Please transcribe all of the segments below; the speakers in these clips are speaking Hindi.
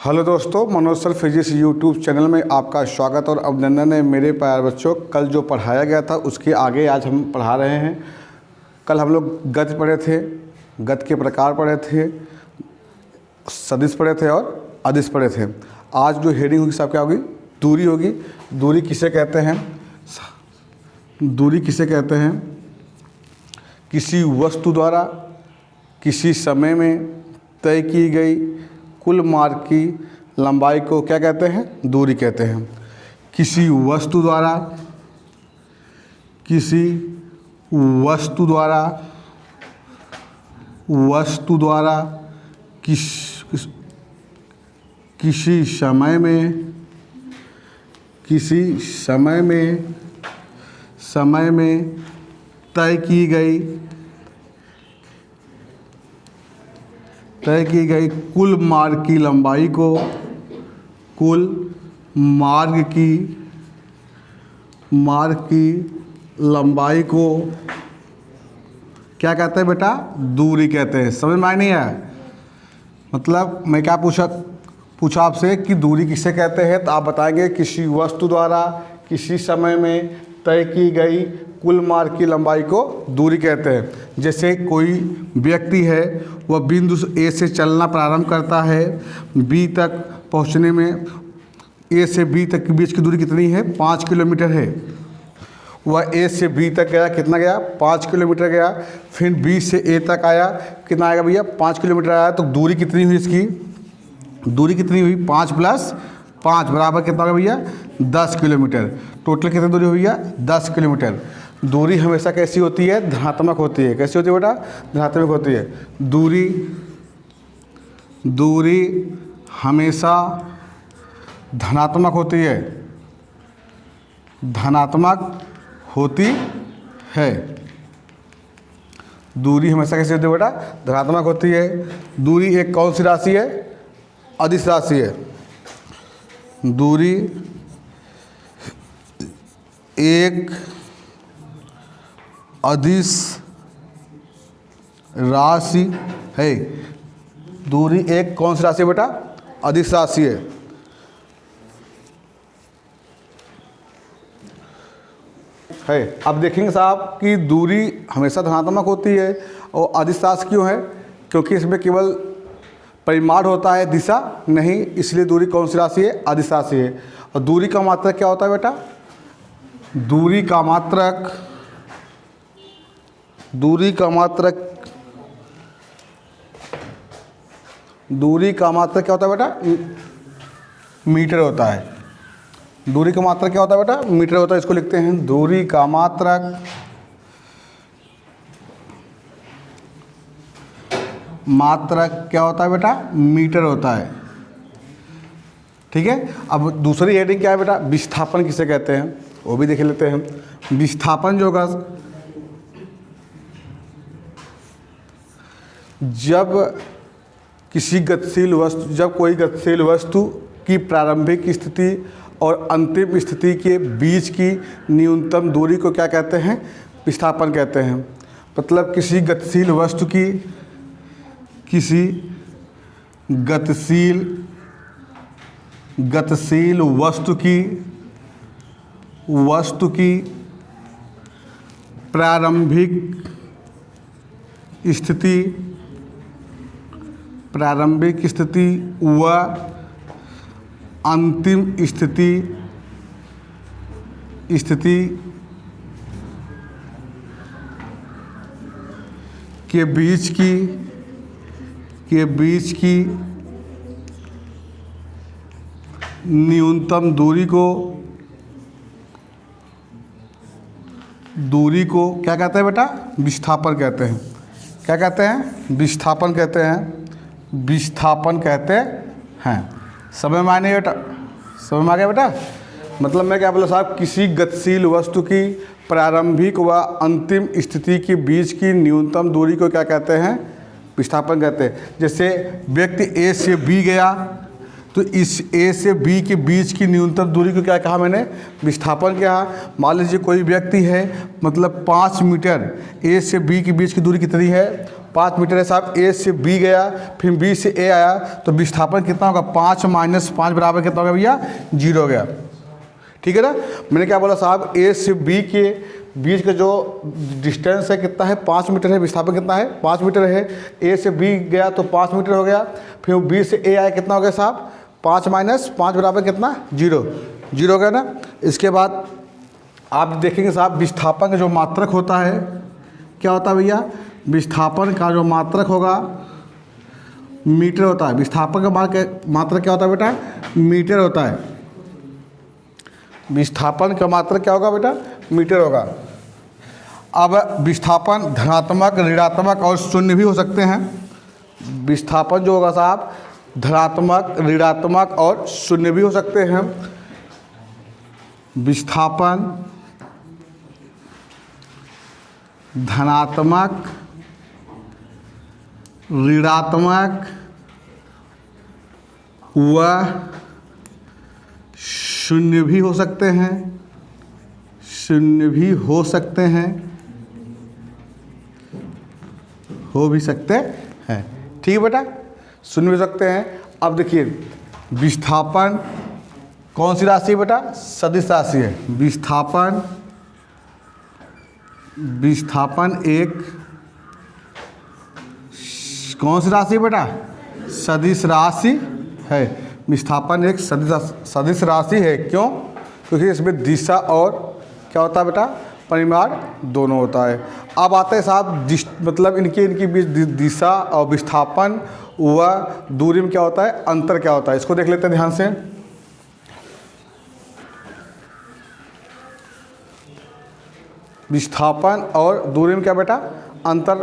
हेलो दोस्तों, Manoj sir physics YouTube channel में आपका स्वागत और अभिनंदन है। मेरे प्यारे बच्चों, कल जो पढ़ाया गया था उसके आगे आज हम पढ़ा रहे हैं। कल हम लोग गति पढ़े थे, गति के प्रकार पढ़े थे, सदिश पढ़े थे और अदिश पढ़े थे। आज जो हेडिंग होगी साहब क्या होगी? दूरी होगी। दूरी किसे कहते हैं? दूरी किसे कहते हैं? किसी वस्तु द्वारा किसी समय में तय की गई कुल मार्ग की लंबाई को क्या कहते हैं? दूरी कहते हैं। किसी वस्तु द्वारा किसी समय में तय की गई कुल मार्ग की लंबाई को क्या कहते हैं बेटा? दूरी कहते हैं। समझ में आया नहीं है? मतलब मैं क्या पूछा आपसे कि दूरी किसे कहते हैं, तो आप बताएंगे किसी वस्तु द्वारा किसी समय में तय की गई कुल मार्ग की लंबाई को दूरी कहते हैं। जैसे कोई व्यक्ति है, वह बिंदु ए से चलना प्रारंभ करता है, बी तक पहुंचने में ए से बी तक के बीच की दूरी कितनी है? 5 किलोमीटर है। वह ए से बी तक गया, कितना गया? 5 किलोमीटर गया। फिर बी से ए तक आया, कितना आएगा भैया? 5 किलोमीटर आया। तो दूरी कितनी हुई इसकी? दूरी कितनी हुई? 5 + 5 बराबर कितना होगा भैया? 10 किलोमीटर। टोटल कितनी दूरी हुई है? 10 किलोमीटर। दूरी हमेशा कैसी होती है? धनात्मक होती है। कैसी होती है बेटा? धनात्मक होती है। दूरी हमेशा धनात्मक होती है। दूरी हमेशा कैसी होती है बेटा? धनात्मक होती है। दूरी एक कौन सी राशि है? अदिश राशि है। दूरी एक अदिश राशि है। दूरी एक कौन सी राशि है बेटा? अदिश राशि है। अब देखेंगे साहब कि दूरी हमेशा धनात्मक होती है और अदिश राशि क्यों है? क्योंकि इसमें केवल परिमाण होता है, दिशा नहीं, इसलिए दूरी कौन सी राशि है? अदिश राशि है। और दूरी का मात्रक क्या होता है बेटा? दूरी का मात्रक क्या होता है बेटा? मीटर होता है। दूरी का मात्रक क्या होता है बेटा? मीटर होता है। इसको लिखते हैं दूरी का मात्रक क्या होता है बेटा? मीटर होता है। ठीक है। अब दूसरी हेडिंग क्या है बेटा? विस्थापन किसे कहते हैं, वो भी देख लेते हैं। विस्थापन जो होगा, जब कोई गतिशील वस्तु की प्रारंभिक स्थिति और अंतिम स्थिति के बीच की न्यूनतम दूरी को क्या कहते हैं? विस्थापन कहते हैं। मतलब किसी गतिशील वस्तु की प्रारंभिक स्थिति व अंतिम स्थिति के बीच की न्यूनतम दूरी को क्या कहते हैं बेटा? विस्थापन कहते हैं। क्या कहते हैं? विस्थापन कहते हैं। समझ में आने बेटा? समझ में आ गया बेटा? मतलब मैं क्या बोला साहब? किसी गतिशील वस्तु की प्रारंभिक व अंतिम स्थिति के बीच की न्यूनतम दूरी को क्या कहते हैं? विस्थापन कहते हैं। जैसे व्यक्ति ए से बी गया, तो इस ए से बी के बीच की न्यूनतम दूरी को क्या कहा मैंने, विस्थापन कहा। मान लीजिए कोई व्यक्ति है, मतलब 5 मीटर ए से बी के बीच की दूरी कितनी है, 5 मीटर है साहब। ए से बी गया, फिर बी से ए आया, तो विस्थापन कितना होगा, 5 माइनस 5 बराबर कितना होगा भैया, 0 हो गया। ठीक है ना। मैंने क्या बोला साहब, ए से बी के बीच का जो डिस्टेंस है कितना है, 5 मीटर है। विस्थापन कितना है, 5 मीटर है। ए से बी गया तो 5 मीटर हो गया, फिर बी से ए आया, कितना हो गया साहब, 5 माइनस 5 बराबर कितना, 0 हो गया ना। इसके बाद आप देखेंगे साहब, विस्थापन का जो मात्रक होता है, क्या होता है भैया, विस्थापन का जो मात्रक होगा मीटर होता है। विस्थापन का मात्रक क्या होता है बेटा, मीटर होता है। विस्थापन का मात्रक क्या होगा बेटा, मीटर होगा। अब विस्थापन धनात्मक, ऋणात्मक और शून्य भी हो सकते हैं। विस्थापन जो होगा साहब, धनात्मक, ऋणात्मक और शून्य भी हो सकते हैं। विस्थापन धनात्मक, ऋणात्मक व शून्य भी हो सकते हैं, शून्य भी हो सकते हैं, हो भी सकते हैं। ठीक है बेटा, शून्य भी हो सकते हैं। अब देखिए, विस्थापन कौन सी राशि है बेटा, सदिश राशि है। विस्थापन एक कौन सी राशि है बेटा, सदिश राशि है। विस्थापन एक सदिश राशि है। क्यों, क्योंकि इसमें दिशा और क्या होता है बेटा, परिमाण दोनों होता है। अब आते हैं साहब, मतलब इनकी बीच दिशा और विस्थापन व दूरी में क्या होता है, अंतर क्या होता है, इसको देख लेते हैं ध्यान से। विस्थापन और दूरी में क्या बेटा, अंतर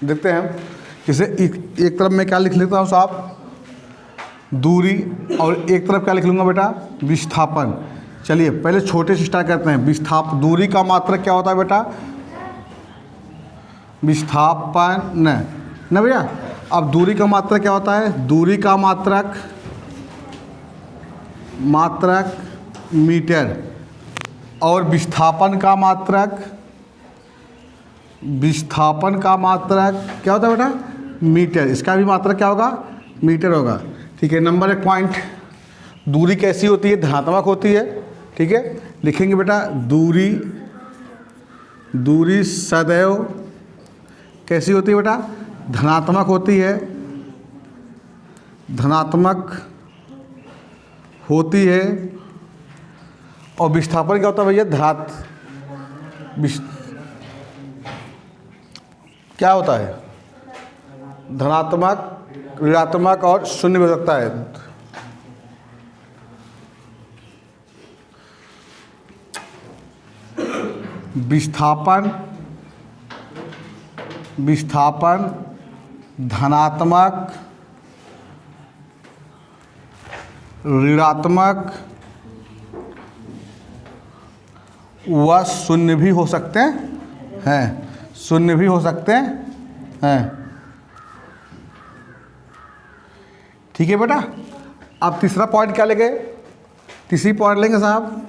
देखते हैं। जैसे एक तरफ मैं क्या लिख लेता हूँ साहब, दूरी, और एक तरफ क्या लिख लूँगा बेटा, विस्थापन। चलिए पहले छोटे से स्टार्ट करते हैं। दूरी का मात्रक क्या होता है बेटा, विस्थापन न भैया। अब दूरी का मात्रक क्या होता है, दूरी का मात्रक मीटर, और विस्थापन का मात्रक क्या होता है बेटा, मीटर। इसका भी मात्रक क्या होगा, मीटर होगा। ठीक है। नंबर 1 पॉइंट, दूरी कैसी होती है, धनात्मक होती है। ठीक है, लिखेंगे बेटा, दूरी सदैव कैसी होती है बेटा, धनात्मक होती है, और विस्थापन क्या होता है भैया, क्या होता है, धनात्मक, ऋणात्मक और शून्य हो सकता है। विस्थापन धनात्मक, ऋणात्मक व शून्य भी हो सकते हैं, ठीक है बेटा। अब तीसरा पॉइंट क्या लेंगे, तीसरी पॉइंट लेंगे साहब,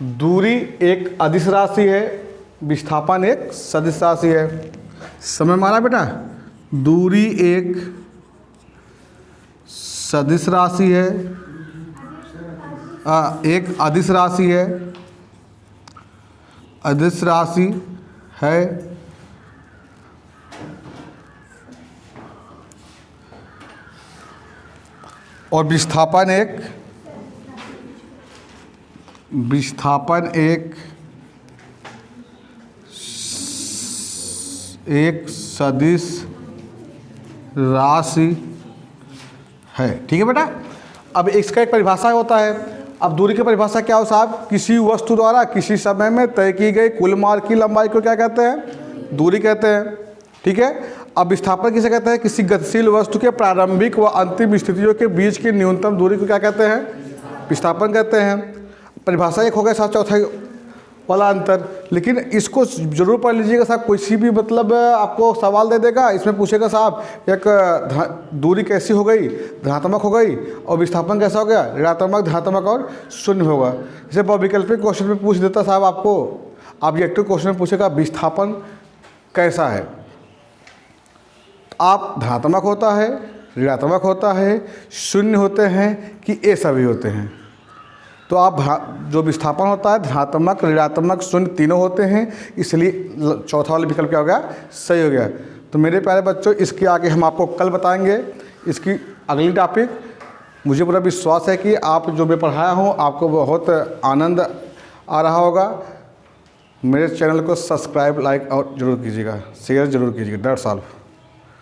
दूरी एक अदिश राशि है, विस्थापन एक सदिश राशि है। समय माना बेटा, दूरी एक सदिश राशि है, एक अदिश राशि है, और विस्थापन एक सदिश राशि है। ठीक है बेटा। अब इसका एक परिभाषा होता है। अब दूरी की परिभाषा क्या हो साहब, किसी वस्तु द्वारा किसी समय में तय की गई कुल मार्ग की लंबाई को क्या कहते हैं, दूरी कहते हैं। ठीक है। अब विस्थापन किसे कहते हैं, किसी गतिशील वस्तु के प्रारंभिक व अंतिम स्थितियों के बीच की न्यूनतम दूरी को क्या कहते हैं, विस्थापन कहते हैं। परिभाषा एक हो गया साहब। चौथा वाला अंतर। लेकिन इसको ज़रूर पढ़ लीजिएगा साहब, कोई भी मतलब आपको सवाल दे देगा, इसमें पूछेगा साहब एक दूरी कैसी हो गई, धनात्मक हो गई, और विस्थापन कैसा हो गया, ऋणात्मक, धनात्मक और शून्य होगा। जैसे वैकल्पिक क्वेश्चन में पूछ देता साहब आपको, ऑब्जेक्टिव क्वेश्चन में पूछेगा विस्थापन कैसा है, आप धनात्मक होता है, ऋणात्मक होता है, शून्य होते हैं कि ए सभी होते हैं। तो आप जो विस्थापन होता है धनात्मक, ऋणात्मक, शून्य तीनों होते हैं, इसलिए चौथा वाला विकल्प क्या हो गया, सही हो गया। तो मेरे प्यारे बच्चों, इसके आगे हम आपको कल बताएंगे इसकी अगली टॉपिक। मुझे पूरा विश्वास है कि आप जो मैं पढ़ाया हूँ आपको बहुत आनंद आ रहा होगा। मेरे चैनल को सब्सक्राइब, लाइक और ज़रूर कीजिएगा, शेयर ज़रूर कीजिएगा। That's all.